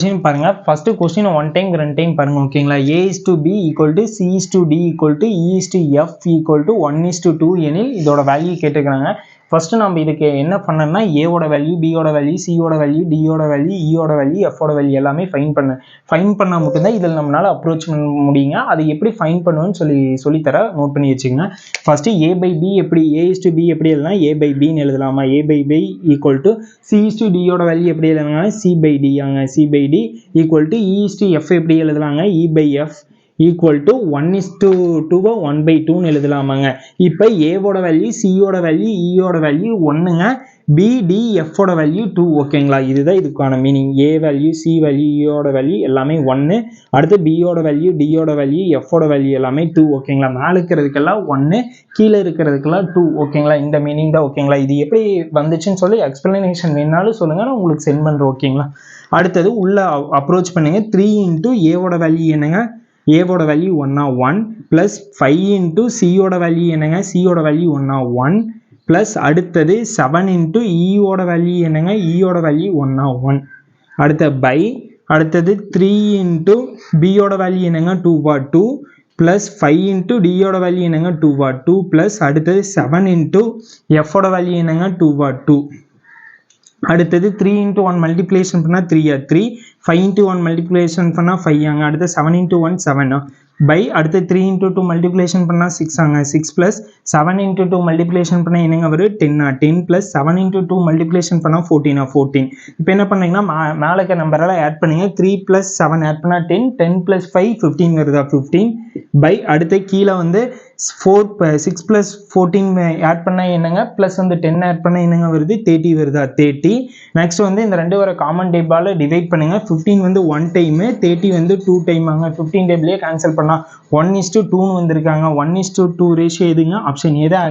question பாருங்க first question one time ரெண்டு time பாருங்க ஓகேங்களா a is to b equal to c is to d equal to e is to f equal to 1 is to 2 எனில் இதோட value கேட்டிருக்காங்க first நம்ம இதுக்கு என்ன பண்ணனும்னா a ஓட வேல்யூ b ஓட வேல்யூ c ஓட வேல்யூ d ஓட வேல்யூ e ஓட வேல்யூ f ஓட வேல்யூ எல்லாமே ஃபைண்ட் பண்ணா மட்டும் தான் இதில நம்மால அப்ரோச் பண்ண முடியுங்க அது எப்படி ஃபைண்ட் பண்ணுவோம்னு சொல்லி தர நோட் பண்ணி வெச்சுங்க ஃபர்ஸ்ட் a by b எப்படி a is to b எப்படி எழுதலாம் a by b ன்னு எழுதலாமா a by b equal to c is to d ஓட வேல்யூ எப்படி எழுதலாம்னா c by d ஆங்க c by d equal to e is to f எப்படி எழுதலாங்க e by f equal to 1 is to 2 1 by 2 ன்னு எழுதலாமாங்க இப்போ a ஓட value c ஓட value e ஓட value 1ங்க b d f ஓட வேல்யூ 2 ஓகேங்களா இதுதான் இதுக்கான meaning a value c value e ஓட வேல்யூ எல்லாமே 1 அடுத்து b ஓட வேல்யூ d ஓட வேல்யூ f ஓட வேல்யூ எல்லாமே 2 ஓகேங்களா மேல இருக்கிறதுக்கெல்லாம் 1 கீழ இருக்கிறதுக்கெல்லாம் 2 ஓகேங்களா இந்த மீனிங் தான் ஓகேங்களா இது எப்படி வந்துச்சுன்னு சொல்லி எக்ஸ்பிளனேஷன் வேணாலும் சொல்லுங்க நான் உங்களுக்கு சென்ட் பண்றேன் ஓகேங்களா அடுத்து உள்ள அப்ரோச் பண்ணுங்க 3 into a ஓட வேல்யூ என்னங்க a ஓட வேல்யூ 1 plus 5 into c ஓட வேல்யூ என்னங்க c ஓட வேல்யூ 1 plus அடுத்தது 7 into e ஓட வேல்யூ என்னங்க e ஓட வேல்யூ 1 அடுத்து by அடுத்தது 3 into b ஓட வேல்யூ என்னங்க 2 plus 5 into d ஓட வேல்யூ என்னங்க 2 plus அடுத்தது 7 into f ஓட வேல்யூ என்னங்க 2 அடுத்தது 3 into 1 மல்டிப்ளிகேஷன் பண்ணா 3 5 into 1 மல்டிப்ளிகேஷன் பண்ணா 5 ஆங்க அடுத்து 7 into 1 7 by அடுத்து 3 into 2 மல்டிப்ளிகேஷன் பண்ணா 6 ஆங்க 6 plus 7 into 2 மல்டிப்ளிகேஷன் பண்ணா என்னங்க வரும் 10 plus 7 into 2 மல்டிப்ளிகேஷன் பண்ணா 14 இப்போ என்ன பண்ணீங்கன்னா மேல இருக்க நம்பர் எல்லாம் ஆட் பண்ணீங்க 3 plus 7 ஆட் பண்ணா 10 plus 5 15 வருதா 15 by அடுத்து கீழ வந்து 6 plus 14 ஆட் பண்ணா என்னங்க plus வந்து 10 ஆட் பண்ணா என்னங்க வருது 30 வருதா 30 நெக்ஸ்ட் வந்து இந்த ரெண்டு வர காமன் டேபிளால டிவைட் பண்ணுங்க 15 வந்து 1 டைம் 30 வந்து 2 டைம் ஆங்க 15 டேபிளே கேன்சல் பண்ணா 1:2 ன்னு வந்திருக்காங்க 1:2 ரேஷியோ எதுங்க ஆப்ஷன் ஏ தான்